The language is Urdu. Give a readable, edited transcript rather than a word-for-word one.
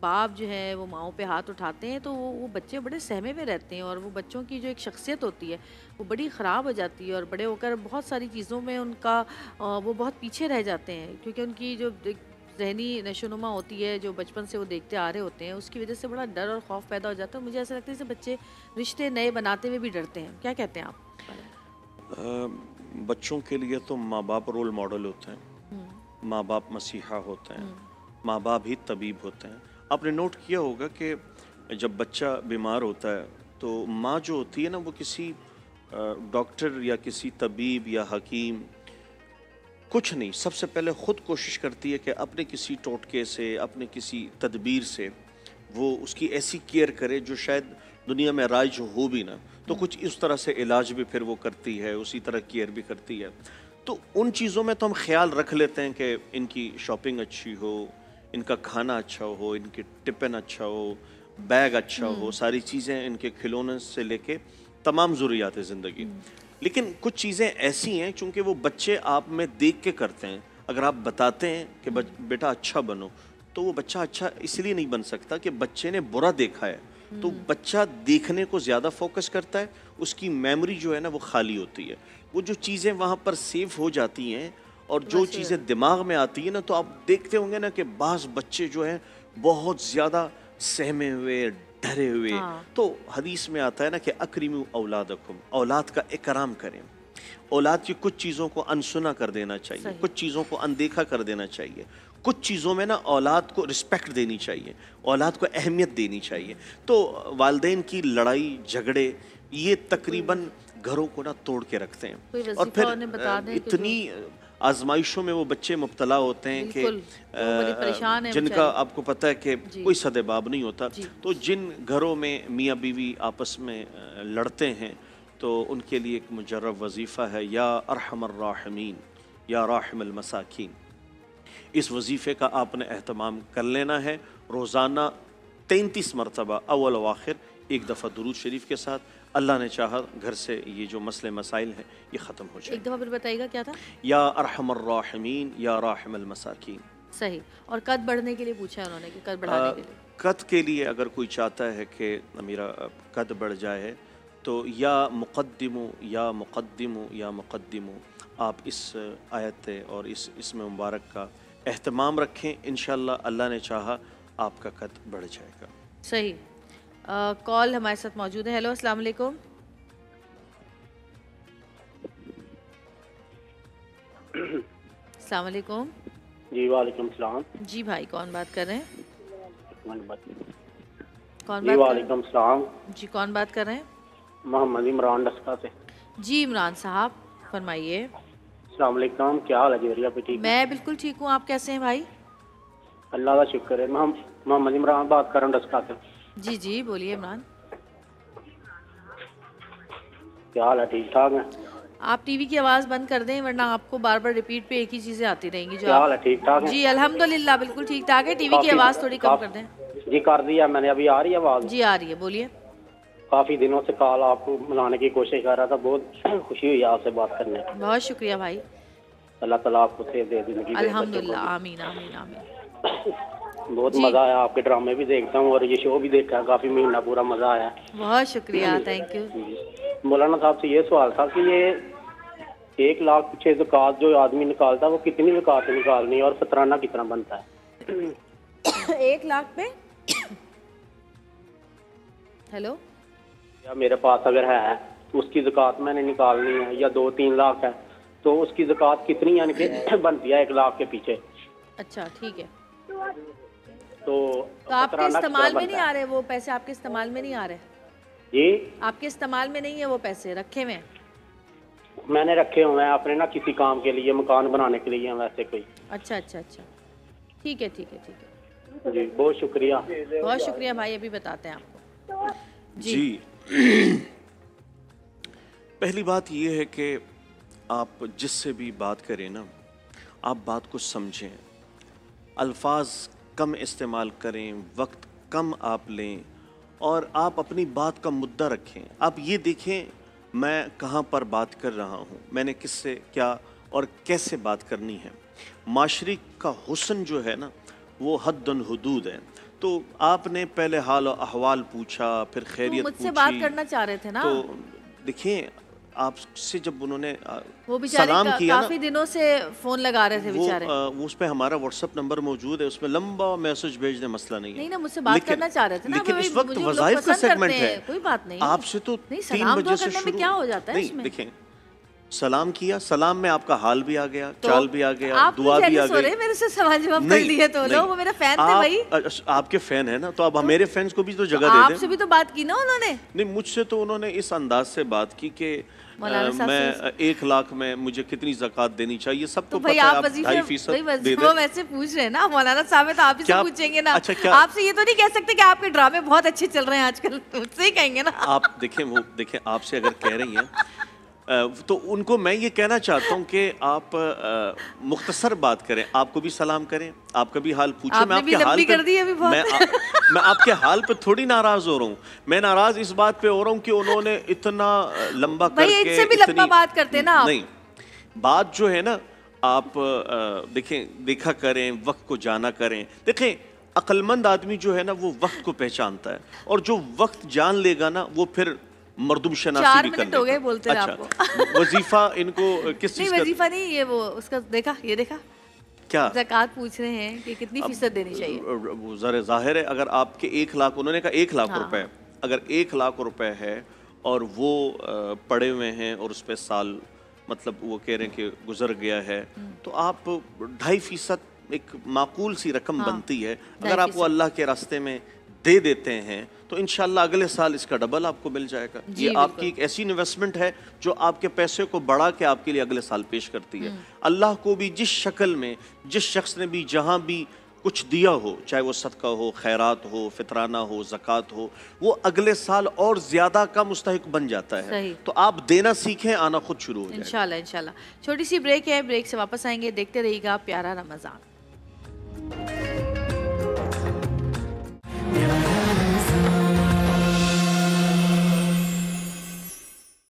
باپ جو ہے وہ ماؤں پہ ہاتھ اٹھاتے ہیں تو وہ بچے بڑے سہمے میں رہتے ہیں، اور وہ بچوں کی جو ایک شخصیت ہوتی ہے وہ بڑی خراب ہو جاتی ہے، اور بڑے ہو کر بہت ساری چیزوں میں ان کا وہ بہت پیچھے رہ جاتے ہیں، کیونکہ ان کی جو ذہنی نشوونما ہوتی ہے جو بچپن سے وہ دیکھتے آ رہے ہوتے ہیں، اس کی وجہ سے بڑا ڈر اور خوف پیدا ہو جاتا ہے۔ مجھے ایسا لگتا ہے جیسے بچے رشتے نئے بناتے ہوئے بھی ڈرتے ہیں۔ کیا کہتے ہیں آپ؟ بچوں کے لیے تو ماں باپ رول ماڈل ہوتے ہیں، ماں باپ مسیحا ہوتے ہیں، ماں باپ ہی طبیب ہوتے ہیں۔ آپ نے نوٹ کیا ہوگا کہ جب بچہ بیمار ہوتا ہے تو ماں جو ہوتی ہے نا، وہ کسی ڈاکٹر یا کسی طبیب یا حکیم کچھ نہیں، سب سے پہلے خود کوشش کرتی ہے کہ اپنے کسی ٹوٹکے سے، اپنے کسی تدبیر سے وہ اس کی ایسی کیئر کرے جو شاید دنیا میں رائج ہو بھی نہ، تو کچھ اس طرح سے علاج بھی پھر وہ کرتی ہے، اسی طرح کیئر بھی کرتی ہے۔ تو ان چیزوں میں تو ہم خیال رکھ لیتے ہیں کہ ان کی شاپنگ اچھی ہو، ان کا کھانا اچھا ہو، ان کی ٹفن اچھا ہو، بیگ اچھا ہو، ساری چیزیں، ان کے کھلونے سے لے کے تمام ضروریات زندگی۔ لیکن کچھ چیزیں ایسی ہیں چونکہ وہ بچے آپ میں دیکھ کے کرتے ہیں، اگر آپ بتاتے ہیں کہ بیٹا اچھا بنو، تو وہ بچہ اچھا اس لیے نہیں بن سکتا کہ بچے نے برا دیکھا ہے، تو بچہ دیکھنے کو زیادہ فوکس کرتا ہے، اس کی میموری جو ہے نا وہ خالی ہوتی ہے، وہ جو چیزیں وہاں پر سیو ہو جاتی ہیں اور جو چیزیں دماغ میں آتی ہیں نا، تو آپ دیکھتے ہوں گے نا کہ بعض بچے جو ہیں بہت زیادہ سہمے ہوئے، ڈرے ہوئے۔ تو حدیث میں آتا ہے نا کہ اکرموا اولادکم، اولاد کا اکرام کریں، اولاد کی کچھ چیزوں کو انسنا کر دینا چاہیے، کچھ چیزوں کو اندیکھا کر دینا چاہیے، کچھ چیزوں میں نا اولاد کو رسپیکٹ دینی چاہیے، اولاد کو اہمیت دینی چاہیے۔ تو والدین کی لڑائی جھگڑے یہ تقریباً گھروں کو نا توڑ کے رکھتے ہیں، اور پھر اتنی آزمائشوں میں وہ بچے مبتلا ہوتے ہیں کہ جن کا آپ کو پتہ ہے کہ کوئی سدباب نہیں ہوتا۔ تو جن گھروں میں میاں بیوی آپس میں لڑتے ہیں تو ان کے لیے ایک مجرب وظیفہ ہے، یا ارحم الراحمین یا راحم المساکین، اس وظیفے کا آپ نے اہتمام کر لینا ہے۔ روزانہ 33 مرتبہ اول و آخر ایک دفعہ درود شریف کے ساتھ، اللہ نے چاہا گھر سے یہ جو مسئلے مسائل ہیں یہ ختم ہو جائے۔ ایک دفعہ پھر بتائیے گا کیا تھا؟ یا ارحم الراحمین یا راحم المساکین۔ صحیح۔ اور قد بڑھنے کے لیے پوچھا انہوں نے کہ قد بڑھانے کے لیے، قد کے لیے اگر کوئی چاہتا ہے کہ میرا قد بڑھ جائے تو یا مقدمو یا مقدمو یا مقدمو، آپ اس آیت اور اس میں مبارک کا اہتمام رکھیں، انشاءاللہ اللہ نے چاہا آپ کا قد بڑھ جائے گا۔ صحیح۔ کال ہمارے ساتھ موجود ہے۔ ہیلو، السلام علیکم۔ السلام علیکم۔ جی وعلیکم السلام۔ جی بھائی، کون بات کر رہے ہیں؟ کون جی وعلیکم السلام۔ جی کون بات کر رہے ہیں؟ محمد عمران ڈسکا سے۔ جی عمران صاحب فرمائیے۔ السلام علیکم، کیا حال ہے جی؟ پہ ٹھیک؟ میں بالکل ٹھیک ہوں، آپ کیسے ہیں بھائی؟ اللہ کا شکر ہے۔ محمد عمران بات کر رہا ہوں ڈسکا سے۔ جی جی بولیے عمران۔ کیا حال ہے؟ ٹھیک ٹھاک ہیں؟ آپ ٹی وی کی آواز بند کر دیں ورنہ آپ کو بار بار ریپیٹ پہ ایک ہی چیزیں آتی رہیں گی۔ جو کیا حال ہے؟ ٹھیک ٹھاک ہیں؟ جی الحمدللہ بالکل ٹھیک ٹھاک ہے۔ ٹی وی کی آواز تھوڑی کم کر دیں۔ جی کر دیا میں نے، ابھی آ رہی ہے آواز؟ جی آ رہی ہے، بولیے۔ کافی دنوں سے کال آپ کو ملانے کی کوشش کر رہا تھا، بہت خوشی ہوئی آپ سے بات کرنے۔ بہت شکریہ بھائی۔ اللہ تعالیٰ آپ کو صحت دے، زندگی دے۔ الحمدللہ، آمین آمین آمین۔ بہت مزہ آیا، آپ کے ڈرامے بھی دیکھتا ہوں اور یہ شو بھی دیکھا ہے، کافی مہینہ پورا مزہ آیا۔ بہت شکریہ، تھینک یو۔ مولانا صاحب سے یہ سوال تھا کہ یہ 1 لاکھ پیچھے زکوٰۃ جو آدمی نکالتا ہے وہ کتنی زکوٰۃ نکالنی ہے اور فطرانہ کتنا بنتا ہے؟ 1 لاکھ پہ ہیلو، یا میرے پاس اگر ہے اس کی زکوٰۃ میں نے نکالنی ہے، یا 2-3 لاکھ ہے تو اس کی زکوٰۃ کتنی یعنی کہ بنتی ہے 1 لاکھ کے پیچھے؟ اچھا ٹھیک ہے۔ تو آپ کے استعمال میں نہیں آ رہے وہ پیسے؟ آپ کے استعمال میں نہیں آ رہے؟ جی آپ کے استعمال میں نہیں ہے وہ پیسے؟ رکھے ہوئے ہیں؟ میں نے رکھے ہوئے ہیں اپنے نا کسی کام کے لیے، مکان بنانے کے لیے ویسے کوئی۔ اچھا اچھا اچھا، ٹھیک ہے ٹھیک ہے ٹھیک ہے۔ جی بہت شکریہ۔ بہت شکریہ بھائی، ابھی بتاتے ہیں آپ کو۔ جی پہلی بات یہ ہے کہ آپ جس سے بھی بات کریں نا، آپ بات کو سمجھیں، الفاظ کم استعمال کریں، وقت کم آپ لیں، اور آپ اپنی بات کا مدعا رکھیں۔ آپ یہ دیکھیں میں کہاں پر بات کر رہا ہوں، میں نے کس سے کیا اور کیسے بات کرنی ہے۔ معاشرے کا حسن جو ہے نا وہ حد حدود ہے. تو آپ نے پہلے حال و احوال پوچھا, پھر خیریت مجھ سے بات کرنا چاہ رہے تھے نا. تو دیکھیں آپ سے جب انہوں نے وہ سلام کیا, کافی دنوں سے فون لگا رہے تھے بیچارے, وہ اس پہ ہمارا واٹس ایپ نمبر موجود ہے, اس میں لمبا میسج بھیجنے مسئلہ نہیں ہے. نہیں نا, مجھ سے بات کرنا چاہ رہے تھے نا, لیکن اس وقت وظائف کا سیگمنٹ ہے, کوئی بات نہیں. آپ سے تو 3 بجے سے شروع, کیا ہو جاتا ہے اس میں. دیکھیں سلام کیا, سلام میں آپ کا حال بھی آ گیا, چال بھی آ گیا, دعا بھی آ گئی. میرے سے سوال جواب کر لیے تو لو, وہ میرا فین تھے بھائی. آپ کے فین ہیں نا, تو اب میرے فینس کو بھی تو جگہ دے دیں. آپ سے بھی تو بات کی نا انہوں نے. نہیں, مجھ سے تو انہوں نے اس انداز سے بات کی کہ میں 1 لاکھ میں مجھے کتنی زکوٰۃ دینی چاہیے, سب کو پتہ ہے آپ 2.5% دے دیں. وہ ویسے پوچھ رہے ہیں نا مولانا صاحب, تو آپ ہی سے پوچھیں گے نا. آپ سے یہ تو نہیں کہہ سکتے کہ آپ کے ڈرامے بہت اچھے چل رہے ہیں آج کل, مجھ سے ہی کہیں گے نا. آپ دیکھیں آپ سے اگر کہہ رہی ہیں تو ان کو میں یہ کہنا چاہتا ہوں کہ آپ مختصر بات کریں, آپ کو بھی سلام کریں, آپ کا بھی حال پوچھیں. میں آپ کے حال پہ تھوڑی ناراض ہو رہا ہوں, میں ناراض اس بات پہ ہو رہا ہوں کہ انہوں نے اتنا لمبا کر کے, اس سے بھی لمبا بات کرتے نا. نہیں, بات جو ہے نا آپ دیکھا کریں, وقت کو جانا کریں. دیکھیں عقل مند آدمی جو ہے نا وہ وقت کو پہچانتا ہے, اور جو وقت جان لے گا نا وہ پھر مردم شناسی بھی کرنے. 4 منٹ ہو گئے بولتے ہیں آپ کو. وظیفہ ان کو کس چیز کا؟ نہیں وظیفہ نہیں, یہ وہ اس کا دیکھا, یہ دیکھا کیا زکوٰۃ پوچھ رہے ہیں کہ کتنی فیصد دینی چاہیے. ظاہر ہے اگر آپ کے 1 لاکھ, انہوں نے کہا 1 لاکھ روپے, اگر 1 لاکھ روپے ہے اور وہ پڑے ہوئے ہیں اور اس پہ سال مطلب وہ کہہ رہے ہیں کہ گزر گیا ہے, تو آپ 2.5% ایک معقول سی رقم بنتی ہے. اگر آپ وہ اللہ کے راستے میں دے دیتے ہیں تو انشاءاللہ اگلے سال اس کا ڈبل آپ کو مل جائے گا. یہ آپ کی ایک ایسی انویسٹمنٹ ہے جو آپ کے پیسے کو بڑھا کے آپ کے لیے اگلے سال پیش کرتی ہے. اللہ کو بھی جس شکل میں جس شخص نے بھی جہاں بھی کچھ دیا ہو, چاہے وہ صدقہ ہو, خیرات ہو, فطرانہ ہو, زکوٰۃ ہو, وہ اگلے سال اور زیادہ کا مستحق بن جاتا ہے. تو آپ دینا سیکھیں, آنا خود شروع ہو جائے. انشاءاللہ. چھوٹی سی بریک ہے, بریک سے واپس آئیں گے. دیکھتے رہیے گا پیارا رمضان.